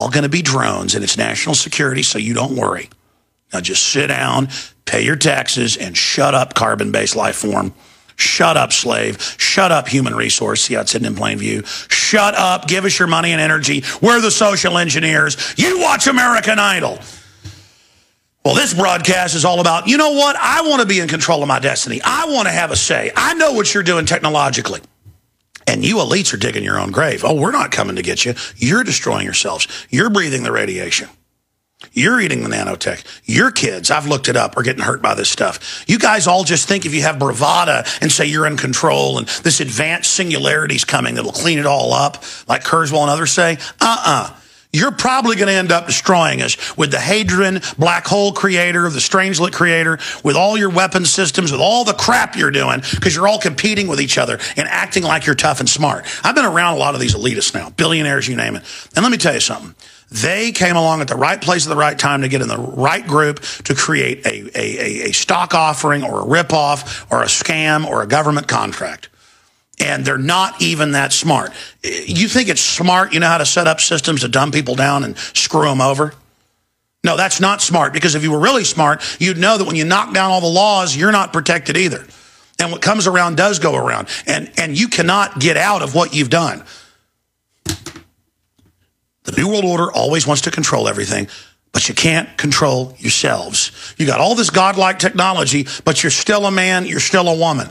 all going to be drones, and it's national security, so you don't worry. Now just sit down, pay your taxes, and shut up, carbon-based life form. Shut up, slave. Shut up, human resource. See how it's hidden in plain view. Shut up. Give us your money and energy. We're the social engineers. You watch American Idol. Well, this broadcast is all about, you know what? I want to be in control of my destiny. I want to have a say. I know what you're doing technologically. And you elites are digging your own grave. Oh, we're not coming to get you. You're destroying yourselves. You're breathing the radiation. You're eating the nanotech. Your kids, I've looked it up, are getting hurt by this stuff. You guys all just think if you have bravado and say you're in control and this advanced singularity's coming that'll clean it all up, like Kurzweil and others say, you're probably going to end up destroying us with the Hadron black hole creator, the Strangelet creator, with all your weapon systems, with all the crap you're doing, because you're all competing with each other and acting like you're tough and smart. I've been around a lot of these elitists now, billionaires, you name it. And let me tell you something. They came along at the right place at the right time to get in the right group to create a stock offering or a ripoff or a scam or a government contract. And they're not even that smart. You think it's smart, you know how to set up systems to dumb people down and screw them over? No, that's not smart, because if you were really smart, you'd know that when you knock down all the laws, you're not protected either. And what comes around does go around. And you cannot get out of what you've done. The New World Order always wants to control everything, but you can't control yourselves. You got all this godlike technology, but you're still a man, you're still a woman.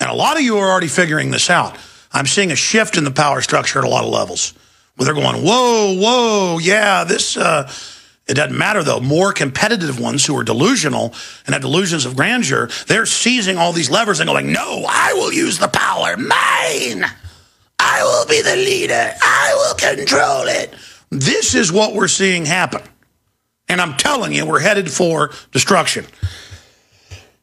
And a lot of you are already figuring this out. I'm seeing a shift in the power structure at a lot of levels, where they're going, whoa, yeah, this, it doesn't matter though. More competitive ones who are delusional and have delusions of grandeur, they're seizing all these levers and going, no, I will use the power, mine. I will be the leader. I will control it. This is what we're seeing happen. And I'm telling you, we're headed for destruction.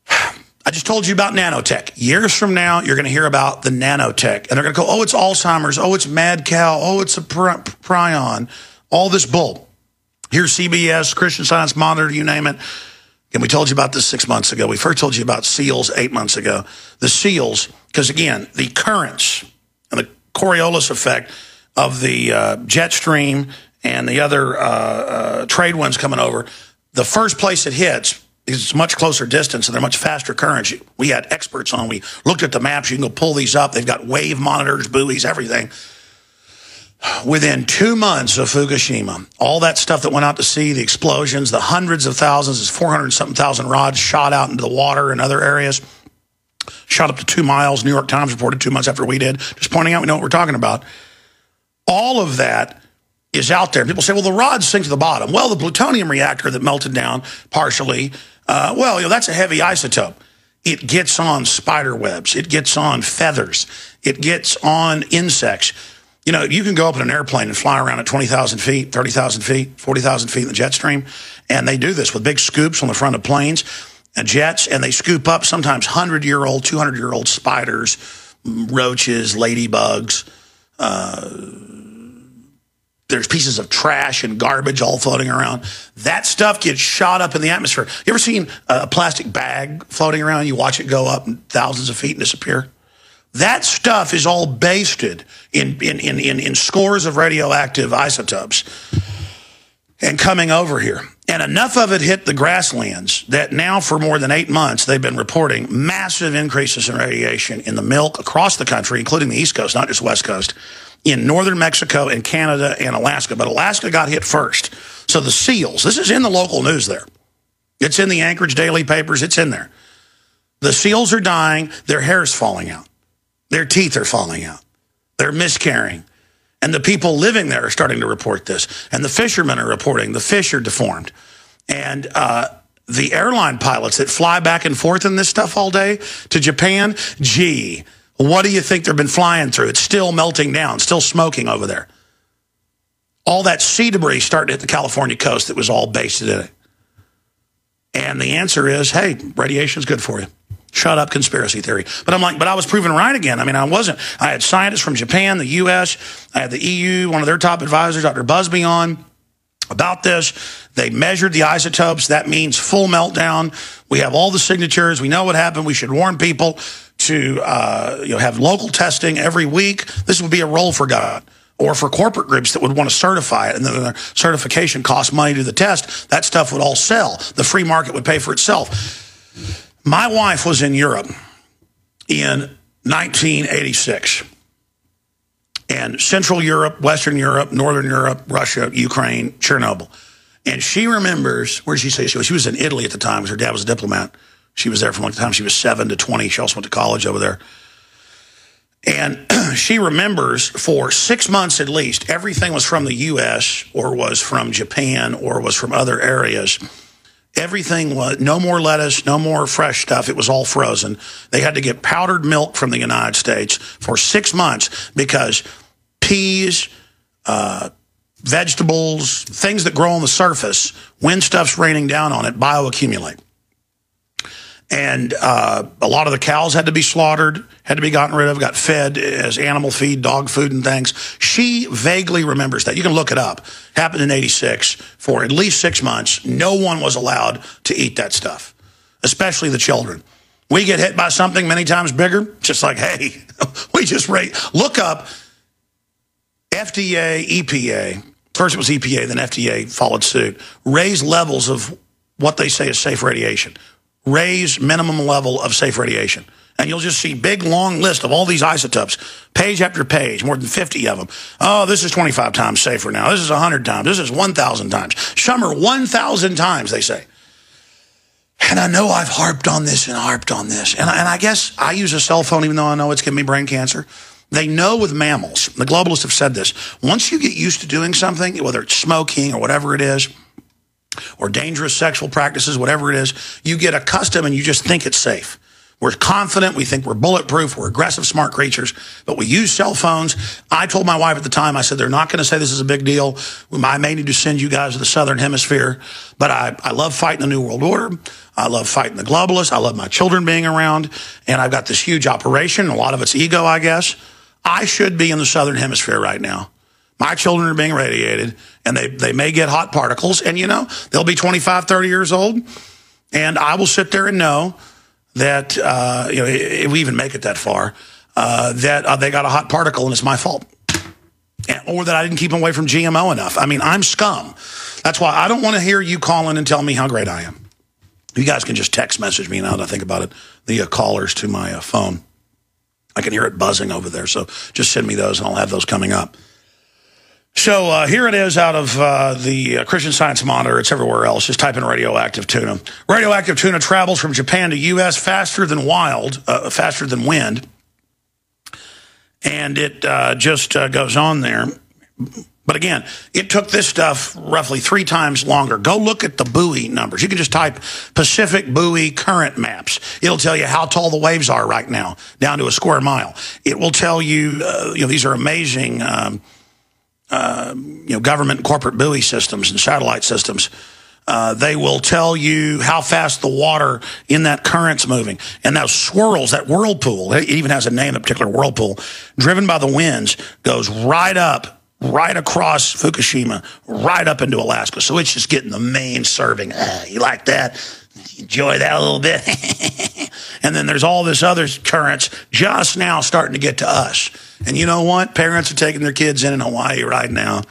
I just told you about nanotech. Years from now, you're going to hear about the nanotech. And they're going to go, oh, it's Alzheimer's. Oh, it's mad cow. Oh, it's a prion. All this bull. Here's CBS, Christian Science Monitor, you name it. And we told you about this 6 months ago. We first told you about SEALs 8 months ago. The SEALs, because again, the currents and the Coriolis effect of the jet stream and the other trade winds coming over, the first place it hits is much closer distance and they're much faster currents. We had experts on. We looked at the maps. You can go pull these up. They've got wave monitors, buoys, everything. Within 2 months of Fukushima, all that stuff that went out to sea, the explosions, the hundreds of thousands, 400-something thousand rods shot out into the water and other areas, shot up to 2 miles. New York Times reported 2 months after we did. Just pointing out we know what we're talking about. All of that is out there. People say, well, the rods sink to the bottom. Well, the plutonium reactor that melted down partially, well, you know, that's a heavy isotope. It gets on spider webs. It gets on feathers. It gets on insects. You know, you can go up in an airplane and fly around at 20,000 feet, 30,000 feet, 40,000 feet in the jet stream. And they do this with big scoops on the front of planes and jets, and they scoop up sometimes 100-year-old, 200-year-old spiders, roaches, ladybugs. There's pieces of trash and garbage all floating around. That stuff gets shot up in the atmosphere. You ever seen a plastic bag floating around? You watch it go up thousands of feet and disappear? That stuff is all basted in scores of radioactive isotopes and coming over here. And enough of it hit the grasslands that now for more than 8 months, they've been reporting massive increases in radiation in the milk across the country, including the East Coast, not just West Coast, in northern Mexico and Canada and Alaska. But Alaska got hit first. So the SEALs, this is in the local news there. It's in the Anchorage daily papers. It's in there. The SEALs are dying. Their hair's falling out. Their teeth are falling out. They're miscarrying. And the people living there are starting to report this. And the fishermen are reporting the fish are deformed. And the airline pilots that fly back and forth in this stuff all day to Japan, gee, what do you think they've been flying through? It's still melting down, still smoking over there. All that sea debris starting to hit the California coast that was all based in it. And the answer is, hey, radiation's good for you. Shut up, conspiracy theory. But I'm like, but I was proven right again. I mean, I wasn't. I had scientists from Japan, the U.S., I had the EU, one of their top advisors, Dr. Busby, on about this. They measured the isotopes. That means full meltdown. We have all the signatures. We know what happened. We should warn people to have local testing every week. This would be a roll for God. or for corporate groups that would want to certify it, and then the certification costs money to the test, that stuff would all sell. The free market would pay for itself. My wife was in Europe in 1986. And Central Europe, Western Europe, Northern Europe, Russia, Ukraine, Chernobyl. And she remembers, where did she say she was? She was in Italy at the time because her dad was a diplomat. She was there from the time she was 7 to 20. She also went to college over there. And she remembers for 6 months at least, everything was from the U.S. or was from Japan or was from other areas. Everything was, no more lettuce, no more fresh stuff. It was all frozen. They had to get powdered milk from the United States for 6 months because peas, vegetables, things that grow on the surface, when stuff's raining down on it, bioaccumulate. And a lot of the cows had to be slaughtered, had to be gotten rid of, got fed as animal feed, dog food and things. She vaguely remembers that. You can look it up. Happened in 86. For at least 6 months, no one was allowed to eat that stuff, especially the children. We get hit by something many times bigger, just like, hey, we just look up FDA, EPA. First it was EPA, then FDA followed suit. Raise levels of what they say is safe radiation. Raise minimum level of safe radiation. And you'll just see big, long list of all these isotopes, page after page, more than 50 of them. Oh, this is 25 times safer now. This is 100 times. This is 1,000 times. Some are 1,000 times, they say. And I know I've harped on this and harped on this. And I guess I use a cell phone even though I know it's giving me brain cancer. They know with mammals, the globalists have said this, once you get used to doing something, whether it's smoking or whatever it is, or dangerous sexual practices, whatever it is, you get accustomed and you just think it's safe. We're confident, we think we're bulletproof, we're aggressive, smart creatures, but we use cell phones. I told my wife at the time, I said, they're not going to say this is a big deal. I may need to send you guys to the Southern Hemisphere, but I love fighting the New World Order. I love fighting the globalists. I love my children being around, and I've got this huge operation. A lot of it's ego, I guess. I should be in the Southern Hemisphere right now. My children are being radiated, and they may get hot particles, and, you know, they'll be 25, 30 years old, and I will sit there and know that, you know, if we even make it that far, that they got a hot particle and it's my fault. Or that I didn't keep them away from GMO enough. I mean, I'm scum. That's why I don't want to hear you call in and tell me how great I am. You guys can just text message me now that I think about it, the callers to my phone. I can hear it buzzing over there, so just send me those and I'll have those coming up. So here it is out of the Christian Science Monitor. It's everywhere else. Just type in radioactive tuna. Radioactive tuna travels from Japan to U.S. faster than wind. And it just goes on there. But again, it took this stuff roughly 3 times longer. Go look at the buoy numbers. You can just type Pacific buoy current maps. It'll tell you how tall the waves are right now, down to a square mile. It will tell you, you know, these are amazing you know, government and corporate buoy systems and satellite systems. They will tell you how fast the water in that current's moving. And those swirls, that whirlpool, it even has a name, a particular whirlpool, driven by the winds, goes right up, right across Fukushima, right up into Alaska. So it's just getting the main serving. You like that? Enjoy that a little bit. And then there's all this other currents just now starting to get to us. And you know what? Parents are taking their kids in Hawaii right now,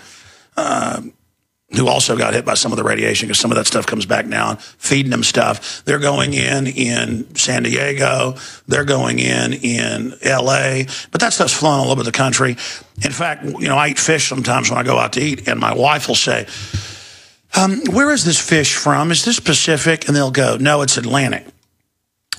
who also got hit by some of the radiation because some of that stuff comes back now, feeding them stuff. They're going in San Diego. They're going in L.A. But that stuff's flowing all over the country. In fact, you know, I eat fish sometimes when I go out to eat, and my wife will say, where is this fish from? Is this Pacific? And they'll go, no, it's Atlantic.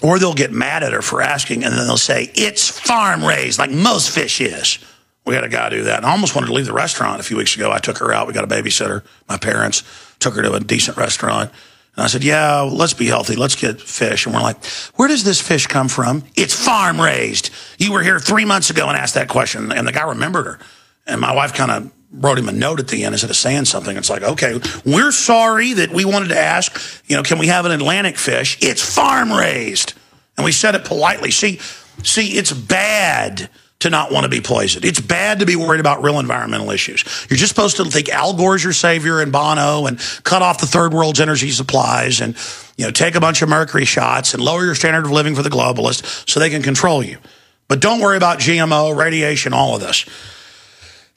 Or they'll get mad at her for asking, and then they'll say, it's farm-raised, like most fish is. We had a guy do that. And I almost wanted to leave the restaurant a few weeks ago. I took her out. We got a babysitter. My parents took her to a decent restaurant. And I said, yeah, let's be healthy. Let's get fish. And we're like, where does this fish come from? It's farm-raised. You were here 3 months ago and asked that question. And the guy remembered her. And my wife kind of wrote him a note at the end instead of saying something. It's like, okay, we're sorry that we wanted to ask, you know, can we have an Atlantic fish? It's farm-raised. And we said it politely. See, it's bad to not want to be poisoned. It's bad to be worried about real environmental issues. You're just supposed to think Al Gore's your savior and Bono and cut off the third world's energy supplies and, you know, take a bunch of mercury shots and lower your standard of living for the globalists so they can control you. But don't worry about GMO, radiation, all of this.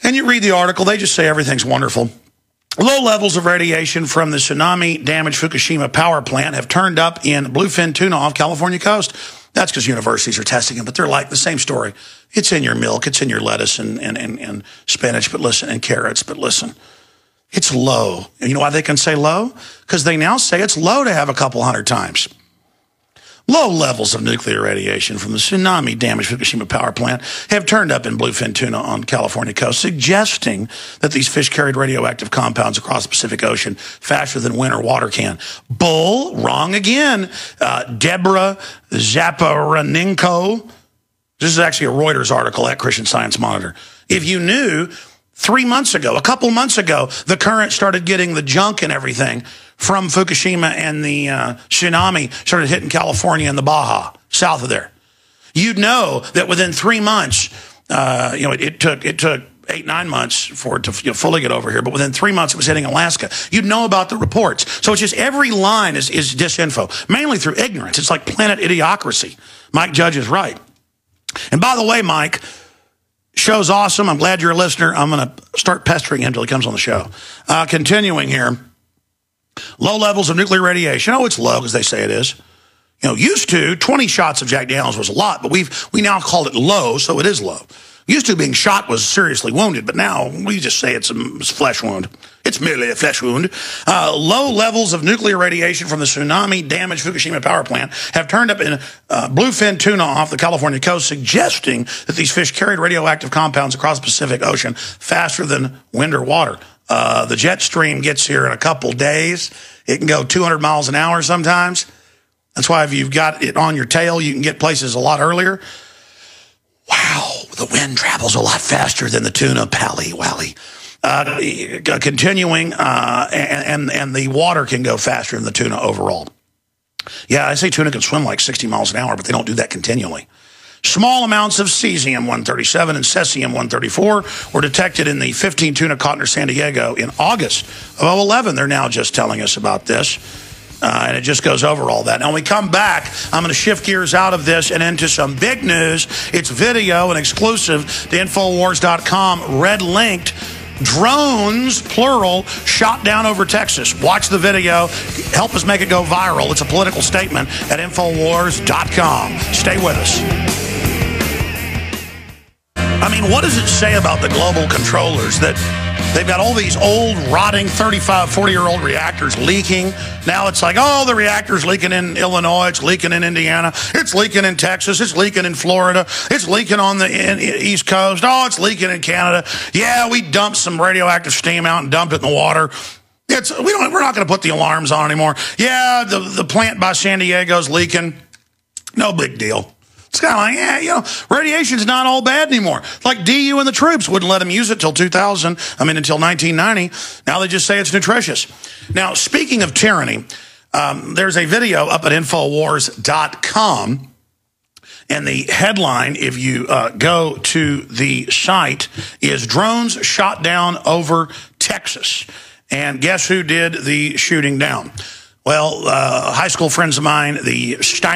And you read the article, they just say everything's wonderful. Low levels of radiation from the tsunami-damaged Fukushima power plant have turned up in bluefin tuna off California coast. That's because universities are testing them, but they're like the same story. It's in your milk, it's in your lettuce and spinach, but listen, and carrots, but listen. It's low. And you know why they can say low? Because they now say it's low to have a couple hundred times. Low levels of nuclear radiation from the tsunami-damaged Fukushima power plant have turned up in bluefin tuna on California coast, suggesting that these fish carried radioactive compounds across the Pacific Ocean faster than wind or water can. Bull, wrong again. Deborah Zaparanenko. This is actually a Reuters article at Christian Science Monitor. If you knew, 3 months ago, a couple months ago, the current started getting the junk and everything from Fukushima, and the tsunami started hitting California and the Baja, south of there. You'd know that within 3 months, it took 8-9 months for it to fully get over here, but within 3 months it was hitting Alaska. You'd know about the reports. So it's just every line is disinfo, mainly through ignorance. It's like planet idiocracy. Mike Judge is right. And by the way, Mike, show's awesome. I'm glad you're a listener. I'm going to start pestering him until he comes on the show. Continuing here. Low levels of nuclear radiation. Oh, it's low because they say it is. You know, used to 20 shots of Jack Daniels was a lot, but we now call it low, so it is low. Used to being shot was seriously wounded, but now we just say it's a flesh wound. It's merely a flesh wound. Low levels of nuclear radiation from the tsunami-damaged Fukushima power plant have turned up in bluefin tuna off the California coast, suggesting that these fish carried radioactive compounds across the Pacific Ocean faster than wind or water. The jet stream gets here in a couple days. It can go 200 miles an hour sometimes. That's why if you've got it on your tail, you can get places a lot earlier. Wow, the wind travels a lot faster than the tuna, pally-wally. Continuing, and the water can go faster than the tuna overall. Yeah, I say tuna can swim like 60 miles an hour, but they don't do that continually. Small amounts of cesium-137 and cesium-134 were detected in the 15 tuna caught near San Diego in August of 2011. They're now just telling us about this, and it just goes over all that. Now, when we come back, I'm going to shift gears out of this and into some big news. It's video and exclusive to Infowars.com, red-linked. Drones, plural, shot down over Texas. Watch the video. Help us make it go viral. It's a political statement at Infowars.com. Stay with us. I mean, what does it say about the global controllers that they've got all these old, rotting, 35, 40-year-old reactors leaking? Now it's like, oh, the reactor's leaking in Illinois, it's leaking in Indiana, it's leaking in Texas, it's leaking in Florida, it's leaking on the East Coast, oh, it's leaking in Canada. Yeah, we dumped some radioactive steam out and dumped it in the water. We're not going to put the alarms on anymore. Yeah, the plant by San Diego's leaking. No big deal. It's kind of like, yeah, you know, radiation's not all bad anymore. Like DU and the troops wouldn't let them use it until 1990. Now they just say it's nutritious. Now, speaking of tyranny, there's a video up at Infowars.com. And the headline, if you go to the site, is Drones Shot Down Over Texas. And guess who did the shooting down? Well, high school friends of mine, the Steiner